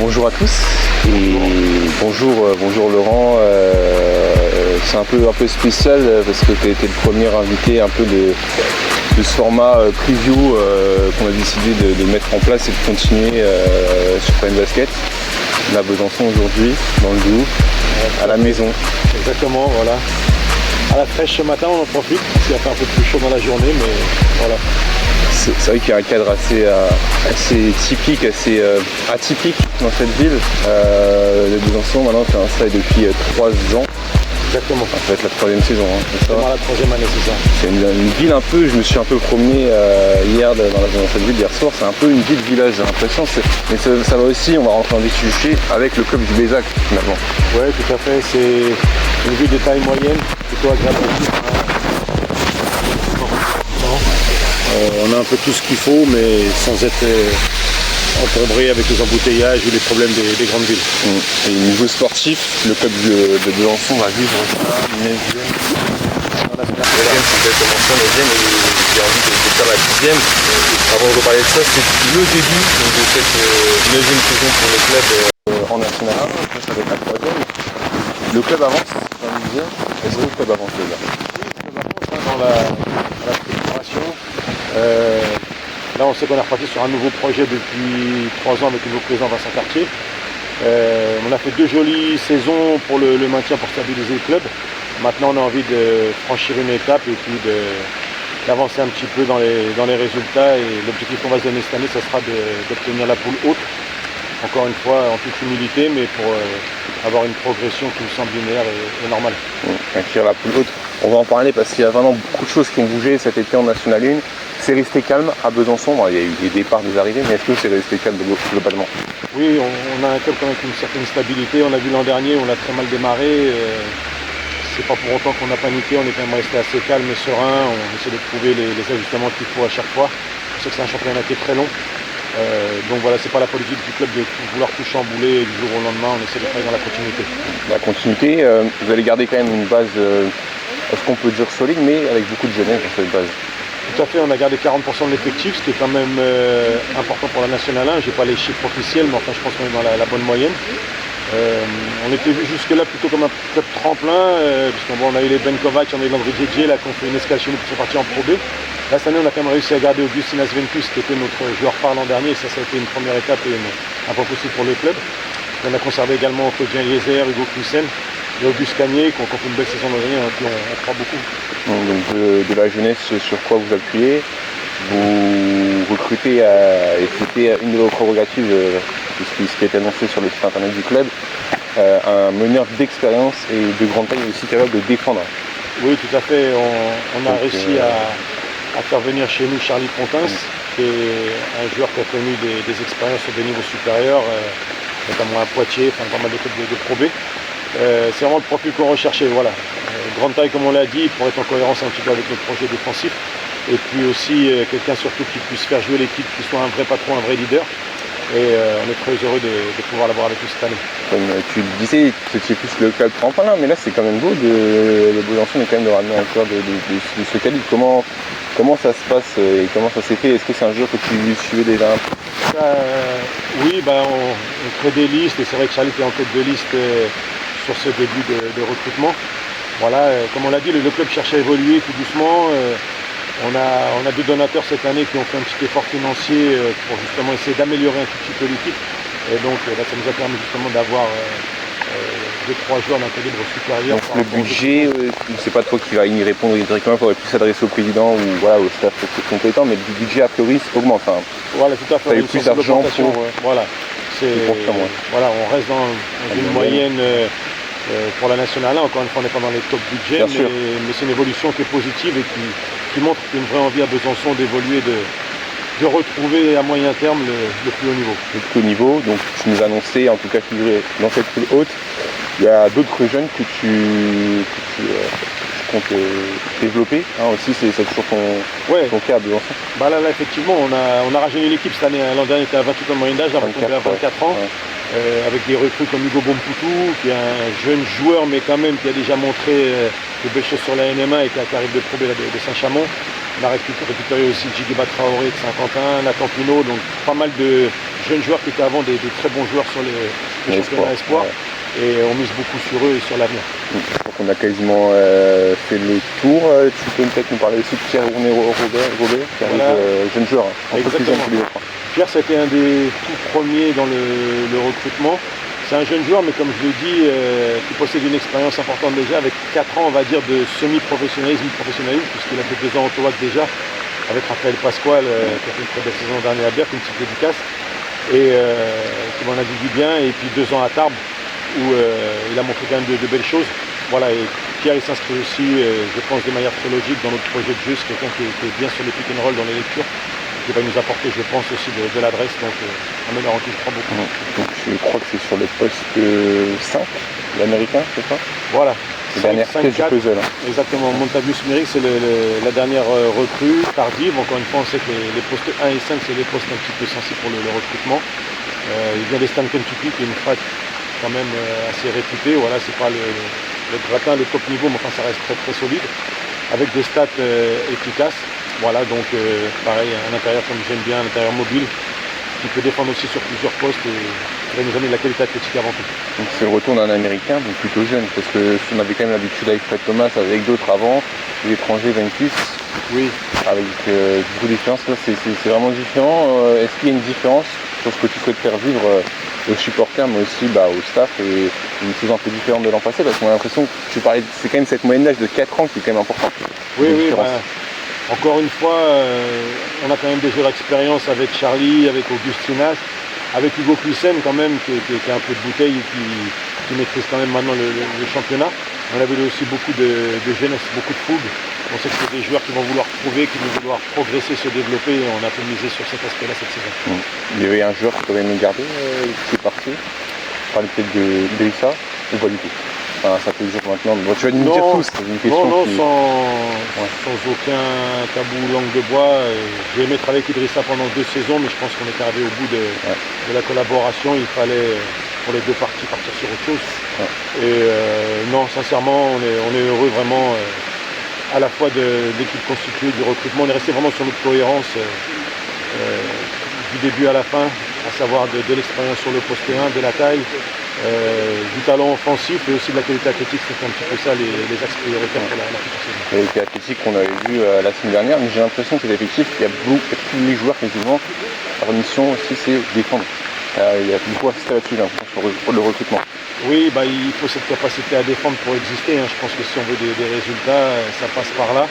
Bonjour à tous et bonjour Laurent. C'est un peu spécial parce que tu as été le premier invité un peu de ce format preview qu'on a décidé de mettre en place et de continuer sur Time Basket. On a Besançon aujourd'hui, dans le Doubs, à la maison. Exactement, voilà. À la fraîche ce matin, on en profite, parce qu'il a fait un peu plus chaud dans la journée, mais voilà. C'est vrai qu'il y a un cadre assez typique, assez atypique dans cette ville. Le Besançon, maintenant, tu installé depuis 3 ans. Exactement. Ça va être la 3e saison. C'est ça. La 3e année, c'est ça. C'est une ville un peu, je me suis un peu promené hier dans cette ville hier soir, c'est un peu une ville-village, j'ai l'impression. Mais ça va aussi, on va rentrer en déchuché avec le club du Bézac finalement. Oui, tout à fait. C'est une ville de taille moyenne, plutôt agréable. On a un peu tout ce qu'il faut, mais sans être encombré avec les embouteillages ou les problèmes des grandes villes. Et niveau sportif, le club de Besançon va vivre ça, 9e. La 9e, c'est exactement ça, 9e, et j'ai envie de faire la 10e. Avant de parler de ça, c'est le début de cette 9e saison pour le club en National 1. Ça va être la 3e. Le club avance dans le 10e. Est-ce que le club avance déjà? Oui, le club avance dans la structuration. Là, on sait qu'on est reparti sur un nouveau projet depuis 3 ans avec le nouveau président Vincent Cartier. On a fait 2 jolies saisons pour le maintien, pour stabiliser le club. Maintenant, on a envie de franchir une étape et puis d'avancer un petit peu dans les résultats. Et l'objectif qu'on va se donner cette année, ce sera d'obtenir la poule haute. Encore une fois, en toute humilité, mais pour avoir une progression qui nous semble linéaire et normale. Acquérir la poule haute, on va en parler parce qu'il y a vraiment beaucoup de choses qui ont bougé cet été en National 1. C'est resté calme à Besançon, il y a eu des départs, des arrivées, mais est-ce que c'est resté calme globalement? Oui, on a un club avec une certaine stabilité. On a vu l'an dernier, on a très mal démarré. C'est pas pour autant qu'on a paniqué, on est quand même resté assez calme et serein. On essaie de trouver les ajustements qu'il faut à chaque fois. Je sais que c'est un championnat qui est très long. Donc voilà, c'est pas la politique du club de vouloir tout chambouler du jour au lendemain. On essaie de faire dans la continuité. La continuité, vous allez garder quand même une base, est-ce qu'on peut dire solide, mais avec beaucoup de jeunesse dans cette base. Tout à fait, on a gardé 40% de l'effectif, ce qui est quand même important pour la Nationale 1. Je n'ai pas les chiffres officiels, mais enfin je pense qu'on est dans la bonne moyenne. On était vu jusque-là plutôt comme un club tremplin, puisqu'on a eu les Ben Kovac, on a eu Landry Djedje, là qui ont fait une escale chez nous, qui sont partis en Pro B. Là, cette année, on a quand même réussi à garder Augustin Asventus, qui était notre joueur phare l'an dernier, et ça a été une première étape et un point positif pour le club. On a conservé également Claudien Yezer, Hugo Klussen et Auguste Cagné, qui ont fait une belle saison l'an dernier, on croit beaucoup. Donc de la jeunesse, sur quoi vous appuyez? Vous recrutez, et c'était une de vos prérogatives, ce qui a été annoncé sur le site internet du club, un meneur d'expérience et de grande taille aussi capable de défendre. Oui, tout à fait. On a réussi à faire venir chez nous Charlie Pontins, qui est un joueur qui a connu des expériences sur des niveaux supérieurs, notamment à Poitiers, enfin pas mal de clubs de Pro B. C'est vraiment le profil qu'on recherchait. Voilà. Grande taille, comme on l'a dit, pour être en cohérence un petit peu avec notre projet défensif. Et puis aussi quelqu'un surtout qui puisse faire jouer l'équipe, qui soit un vrai patron, un vrai leader. Et on est très heureux de pouvoir l'avoir avec nous cette année. Comme tu le disais, c'était plus le club tremplin, mais là c'est quand même beau, le Besançon est quand même de ramener un joueur de ce calibre. Comment ça se passe et comment ça s'est fait? Est-ce que c'est un joueur que tu suivais déjà un peu? Oui, on crée des listes et c'est vrai que Charlie était en tête de liste sur ce début de recrutement. Voilà, comme on l'a dit, le club cherche à évoluer tout doucement. On a 2 donateurs cette année qui ont fait un petit effort financier pour justement essayer d'améliorer un tout petit peu l'équipe. Et donc là, ça nous a permis justement d'avoir 2-3 joueurs d'un calibre supérieur. Donc le budget, c'est pas toi qui va y répondre directement, il faudrait plus s'adresser au président ou voilà, au staff compétent, mais le budget a priori augmente. Hein. Voilà, tout à fait. Tu as eu plus d'argent pour... Voilà, on reste dans une moyenne pour la Nationale 1. Encore une fois, on n'est pas dans les top budgets, mais c'est une évolution qui est positive et qui montre qu'il y a une vraie envie à Besançon d'évoluer, de retrouver à moyen terme le plus haut niveau. Le plus haut niveau, donc tu nous as annoncé, en tout cas figurer dans cette poule haute, il y a d'autres jeunes que tu comptes développer, aussi c'est toujours ton cas à Besançon. Là effectivement on a rajeuni l'équipe cette année, l'an dernier on était à 28 ans de moyenne d'âge, là on est à 24 ans, avec des recrues comme Hugo Bompoutou, qui est un jeune joueur mais quand même qui a déjà montré de belles choses sur la NMA et qui arrive de Pro B de Saint-Chamond. On a récupéré aussi Djigiba Traoré de Saint-Quentin, Nathan Pinault, donc pas mal de jeunes joueurs qui étaient avant des très bons joueurs sur les championnats espoirs. Ouais. Et on mise beaucoup sur eux et sur l'avenir. Donc on a quasiment fait le tour. Tu peux peut-être nous parler aussi de Pierre Robert qui arrive, jeune joueur, un peu plus jeune que les autres. Pierre, c'était un des tout premiers dans le recrutement. C'est un jeune joueur, mais comme je l'ai dit, qui possède une expérience importante déjà, avec 4 ans, on va dire, de semi-professionnalisme, puisqu'il a fait 2 ans au TOAC déjà, avec Raphaël Pasquale, qui a fait une très belle saison dernière à Berck, une petite dédicace, et qui m'en a dit du bien, et puis 2 ans à Tarbes, où il a montré quand même de belles choses. Voilà, et Pierre, il s'inscrit aussi, je pense, de manière très logique dans notre projet de jeu. C'est quelqu'un qui est bien sur les pick and roll, dans les lectures, qui va nous apporter, je pense, aussi de l'adresse, donc un meneur en qui je crois beaucoup. Donc je crois que c'est sur le poste 5, l'américain, c'est ça? Voilà. C'est la dernière pièce du puzzle. Exactement, Montavius Méric, c'est la dernière recrue tardive. Encore une fois, on sait que les postes 1 et 5, c'est les postes un petit peu sensibles pour le recrutement. Il vient des Stanton Kentucky, qui est une fac quand même assez réputée. Voilà, c'est pas le gratin, le top niveau, mais enfin ça reste très très solide, avec des stats efficaces. Voilà, donc pareil, un intérieur comme j'aime bien, un intérieur mobile, qui peut défendre aussi sur plusieurs postes et qui va nous amener de la qualité athlétique avant tout. Donc c'est le retour d'un américain, donc plutôt jeune, parce que on avait quand même l'habitude avec Fred Thomas, avec d'autres avant, l'étranger Ventus. Oui. Avec beaucoup d'expérience, là c'est vraiment différent. Est-ce qu'il y a une différence sur ce que tu souhaites faire vivre aux supporters, mais aussi au staff, et une chose un peu différente de l'an passé, parce qu'on a l'impression que tu parlais, c'est quand même cette moyenne d'âge de 4 ans qui est quand même importante. Oui, encore une fois, on a quand même des joueurs d'expérience avec Charlie, avec Augustinas, avec Hugo Cluisen quand même, qui est un peu de bouteille et qui maîtrise quand même maintenant le championnat. On avait aussi beaucoup de jeunesse, beaucoup de fougue. On sait que c'est des joueurs qui vont vouloir prouver, qui vont vouloir progresser, se développer, et on a un peu misé sur cet aspect-là cette saison. Il y avait un joueur qui aurait aimé garder, qui est parti. On parlait peut-être d'Elissa, ou pas du tout. Enfin, ça fait jours maintenant. Bon, tu vas nous dire tous, c'est une question sans aucun tabou langue de bois. J'ai aimé travailler avec Idrissa pendant 2 saisons, mais je pense qu'on est arrivé au bout de la collaboration. Il fallait, pour les 2 parties, partir sur autre chose. Ouais. Et non, sincèrement, on est heureux vraiment à la fois de l'équipe constituée, du recrutement. On est resté vraiment sur notre cohérence du début à la fin, à savoir de l'expérience sur le poste 1, de la taille, du talent offensif et aussi de la qualité athlétique. C'était un petit peu ça les axes prioritaires pour la future saison. La qualité athlétique qu'on avait vu la semaine dernière, mais j'ai l'impression que c'est l'effectif, il y a tous les joueurs quasiment, leur mission aussi c'est défendre. Il y a beaucoup insisté là-dessus sur le recrutement. Oui, il faut cette capacité à défendre pour exister. Je pense que si on veut des résultats, ça passe par là.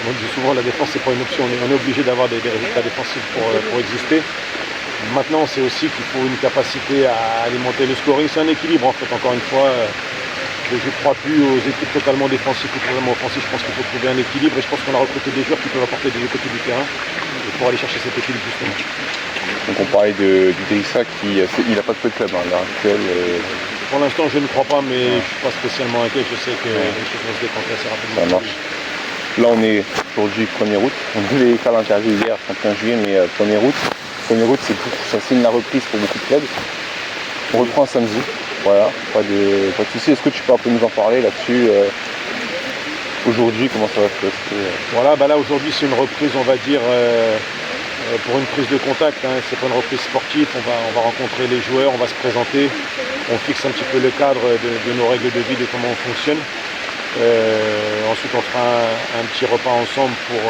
On dit souvent la défense c'est pas une option, on est obligé d'avoir des résultats défensifs pour exister. Maintenant c'est aussi qu'il faut une capacité à alimenter le scoring, c'est un équilibre en fait, encore une fois. Je ne crois plus aux équipes totalement défensives ou totalement offensives, je pense qu'il faut trouver un équilibre et je pense qu'on a recruté des joueurs qui peuvent apporter des deux côtés du terrain pour aller chercher cet équilibre justement. Donc on parlait d'Idrissa qui il n'a pas de club à l'heure actuelle. Pour l'instant je ne crois pas, mais je ne suis pas spécialement inquiet, je sais que les choses vont se décanter assez rapidement. Ça marche. Là on est aujourd'hui 1er août, on devait faire l'interview hier, 31 juillet, mais 1er août. 1er août ça signe la reprise pour beaucoup de clubs. On reprend un samedi, voilà, pas de soucis. Est-ce que tu peux un peu nous en parler là-dessus aujourd'hui, comment ça va se passer? Voilà, là aujourd'hui c'est une reprise, on va dire, pour une prise de contact, c'est pas une reprise sportive, on va rencontrer les joueurs, on va se présenter, on fixe un petit peu le cadre de nos règles de vie, de comment on fonctionne. Ensuite on fera un petit repas ensemble pour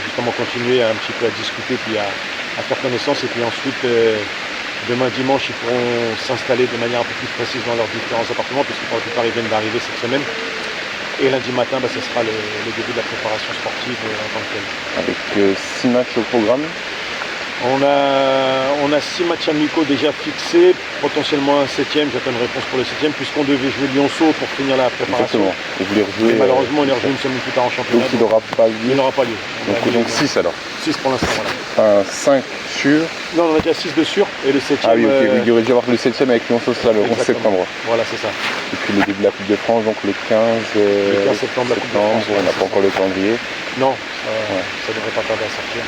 justement continuer un petit peu à discuter puis à faire connaissance, et puis ensuite demain dimanche ils pourront s'installer de manière un peu plus précise dans leurs différents appartements, puisque pour la plupart ils viennent d'arriver cette semaine. Et lundi matin, ce sera le début de la préparation sportive en tant que telle. Avec 6 matchs au programme. On a 6 matchs amicaux déjà fixés, potentiellement un 7e, j'attends une réponse pour le 7e, puisqu'on devait jouer Lyonceau pour finir la préparation. Exactement. Et vous les rejouez, malheureusement, on est rejoué une semaine plus tard en championnat. Donc il n'aura pas lieu. Il n'aura pas lieu. Donc 6 alors. 6 pour l'instant, voilà. Enfin, 5 sûrs. Non, on a déjà 6 de sûrs, et le 7e... Ah oui, ok, il aurait dû avoir le 7e avec Lyonceau, ça, le 11 septembre. Voilà, c'est ça. Et puis le début de la Coupe de France, donc le 15 septembre, la Coupe de France. On n'a pas encore le calendrier. Non, ça devrait pas tarder à sortir.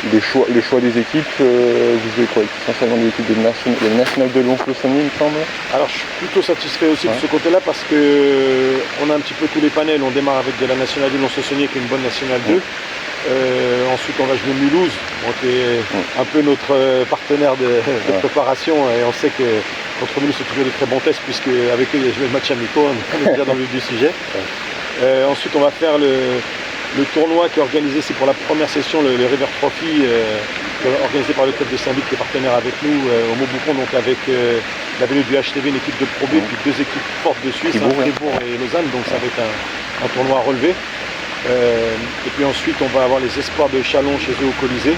Les choix des équipes, vous jouez quoi? Essentiellement des équipes de nationales. Il y a le national de Lons-le-Saunier, il me semble. Alors je suis plutôt satisfait aussi de ce côté-là, parce qu'on a un petit peu tous les panels. On démarre avec de la nationale de Lons-le-Saunier qui est une bonne nationale 2. Ensuite, on va jouer Mulhouse, qui est un peu notre partenaire de préparation. Et on sait que contre Mulhouse, c'est toujours des très bons tests, puisque avec eux, il y a joué le match amicaux, on est déjà dans le vif du sujet. Ensuite, on va faire le tournoi qui est organisé ici pour la première session, le River Trophy, organisé par le club de Saint-Vit qui est partenaire avec nous au Maubourg, donc avec la venue du HTV, une équipe de Pro B, puis deux équipes fortes de Suisse, Fribourg et Lausanne, donc ça va être un tournoi à relever. Et puis ensuite on va avoir les espoirs de Chalon chez eux au Colisée.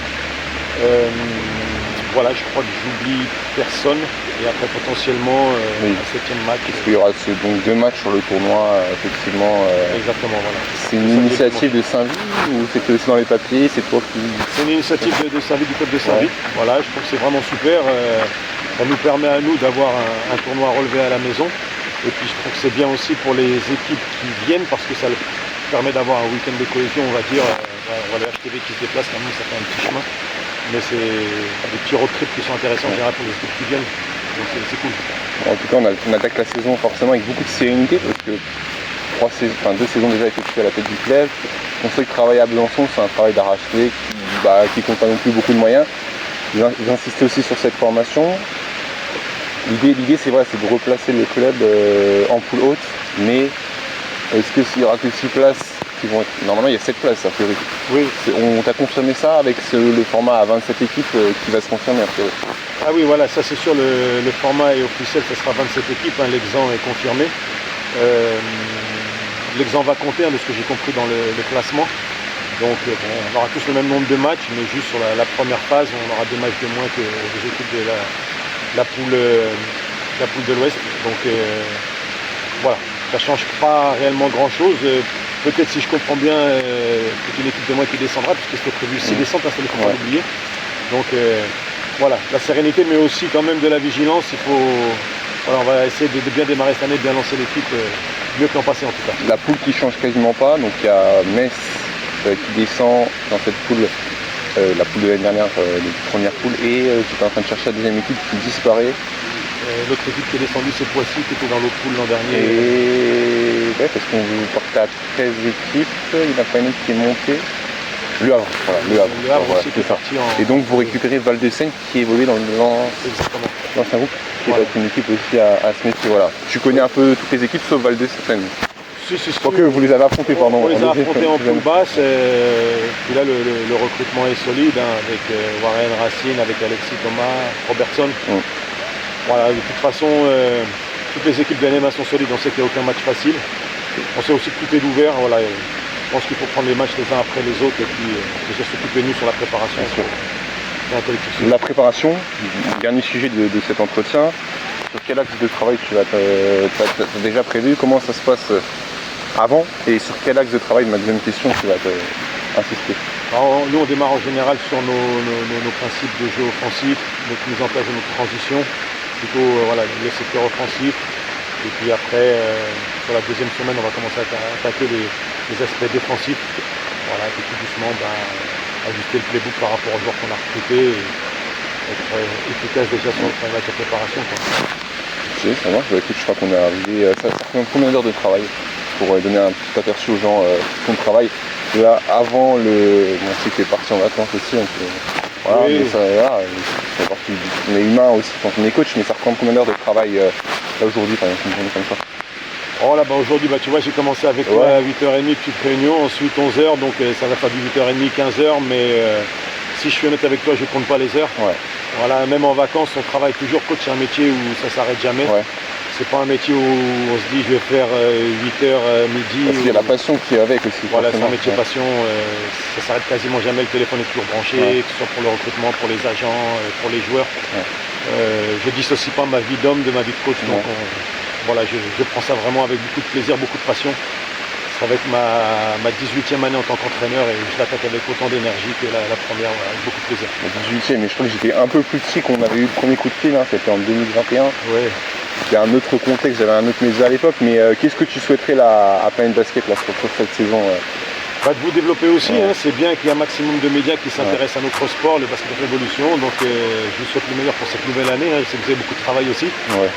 Voilà, je crois que j'oublie personne. Et après potentiellement un 7e match. Parce qu'il y aura donc 2 matchs sur le tournoi, effectivement. Exactement, voilà. C'est une initiative de Saint-Vit ou c'était aussi dans les papiers, c'est toi qui... C'est une initiative de Saint-Vit, du club de Saint-Vit. Voilà, je trouve que c'est vraiment super. Ça nous permet à nous d'avoir un tournoi à relever à la maison. Et puis je trouve que c'est bien aussi pour les équipes qui viennent parce que ça permet d'avoir un week-end de cohésion, on va dire. On va le HTV qui se déplace, quand même, ça fait un petit chemin. Mais c'est des petits road trips qui sont intéressants en général pour les équipes qui viennent. Donc c'est cool. En tout cas, on attaque la saison forcément avec beaucoup de sérénité parce que 2 saisons déjà effectuées à la tête du club. On sait que le travail à Besançon, c'est un travail d'arrache-pied qui compte pas non plus beaucoup de moyens. J'ai insisté aussi sur cette formation. L'idée c'est vrai, c'est de replacer le club en poule haute, mais est-ce qu'il y aura que 6 places qui vont être... Normalement il y a 7 places a priori. Oui. On t'a confirmé ça avec le format à 27 équipes qui va se confirmer a priori. Ah oui, voilà, ça c'est sûr, le format est officiel, ça sera 27 équipes, l'exempt est confirmé. L'exempt va compter, de ce que j'ai compris dans le classement. Donc on aura tous le même nombre de matchs, mais juste sur la première phase, on aura 2 matchs de moins que les équipes de la poule de l'Ouest. Donc voilà, ça ne change pas réellement grand-chose. Peut-être, si je comprends bien, c'est une équipe de moins qui descendra, puisque c'était prévu 6 descentes, ça ne faut pas l'oublier. Donc voilà, la sérénité, mais aussi quand même de la vigilance. On va essayer de bien démarrer cette année, de bien lancer l'équipe, mieux que l'an passé en tout cas. La poule qui change quasiment pas, donc il y a Metz qui descend dans cette poule, la poule de l'année dernière, la première poule, et qui est en train de chercher la deuxième équipe qui disparaît. L'autre équipe qui est descendue, c'est Poissy, qui était dans l'autre poule l'an dernier. Et ouais, parce qu'on portait à 13 équipes, il n'y en a pas une autre qui est montée. Le Havre, voilà, le Havre voilà, aussi qui est parti en... Et donc vous récupérez Val-de-Seine qui évolue dans l'ancien groupe, qui est une équipe aussi à se méfier. Voilà. Tu connais un peu toutes les équipes sauf Val-de-Seine. Si. Que vous les avez affrontés, pardon. On les a affrontés en poule basse. Puis là, le recrutement est solide, avec Warren Racine, avec Alexis Thomas, Robertson. Voilà, de toute façon, toutes les équipes de l'NMA sont solides. On sait qu'il n'y a aucun match facile. On sait aussi que tout est ouvert. Voilà. Je pense qu'il faut prendre les matchs les uns après les autres et puis déjà s'occuper de nous sur la préparation. La préparation, dernier sujet de cet entretien. Sur quel axe de travail tu as déjà prévu? Comment ça se passe avant? Et sur quel axe de travail, ma deuxième question, tu vas insister? Alors, nous, on démarre en général sur nos principes de jeu offensif, notre mise en place de notre transition. Plutôt le secteur offensif. Et puis après, sur la deuxième semaine, on va commencer à attaquer les aspects défensifs. Voilà, et puis tout doucement, ajuster le playbook par rapport aux joueurs qu'on a recrutés et être efficace déjà sur le premier match de préparation. Ok, ça marche. Écoute, je crois qu'on est arrivé. Ça fait combien d'heures de travail pour donner un petit aperçu aux gens ton travail? Là, avant on sait que tu es parti en vacances aussi. Donc, voilà, oui. Mais ça, on est humain aussi quand on est coach, mais ça reprend combien d'heures de travail là aujourd'hui, par exemple, une journée comme ça? Oh là, aujourd'hui, tu vois, j'ai commencé avec toi à 8h30, petite réunion, ensuite 11h, donc ça va faire du 8h30, 15h, mais si je suis honnête avec toi, je ne compte pas les heures. Ouais. Voilà, même en vacances, on travaille toujours. Coach, c'est un métier où ça ne s'arrête jamais. Ouais. C'est pas un métier où on se dit je vais faire 8h midi. Parce qu'il y a la passion qui est avec aussi. Voilà, c'est un métier passion, ça s'arrête quasiment jamais, le téléphone est toujours branché, que ce soit pour le recrutement, pour les agents, pour les joueurs. Je dissocie pas ma vie d'homme de ma vie de coach, donc voilà, je prends ça vraiment avec beaucoup de plaisir, beaucoup de passion. Ça va être ma 18e année en tant qu'entraîneur et je l'attaque avec autant d'énergie que la première, avec beaucoup de plaisir. La 18e, mais je crois que j'étais un peu plus petit qu'on avait eu le premier coup de fil, c'était en 2021. Ouais. C'était un autre contexte, j'avais un autre média à l'époque, mais qu'est-ce que tu souhaiterais à Planet Basket là, sur cette saison De vous développer aussi, hein, c'est bien qu'il y ait un maximum de médias qui s'intéressent à notre sport, le basket révolution. Donc je vous souhaite le meilleur pour cette nouvelle année. Hein. Je sais que vous avez beaucoup de travail aussi. Ouais.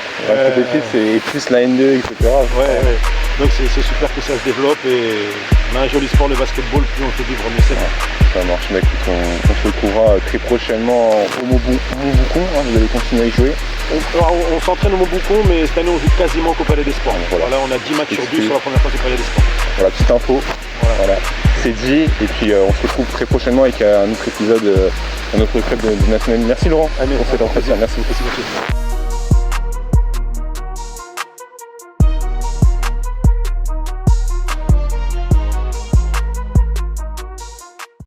Et plus la N2, etc. Ouais. Donc c'est super que ça se développe et on a un joli sport, le basketball, plus on fait vivre mieux c'est. Ça marche, mec. On se retrouvera très prochainement au Montboucon. Hein, vous allez continuer à y jouer. On s'entraîne au Montboucon, mais cette année on joue quasiment qu'au Palais des Sports. Voilà, on a 10 matchs sur 10 sur la première fois au Palais des Sports. Voilà, petite info. Voilà. C'est dit. Et puis on se retrouve très prochainement avec un autre épisode, un autre club de National. Merci Laurent pour cet entretien. Merci beaucoup.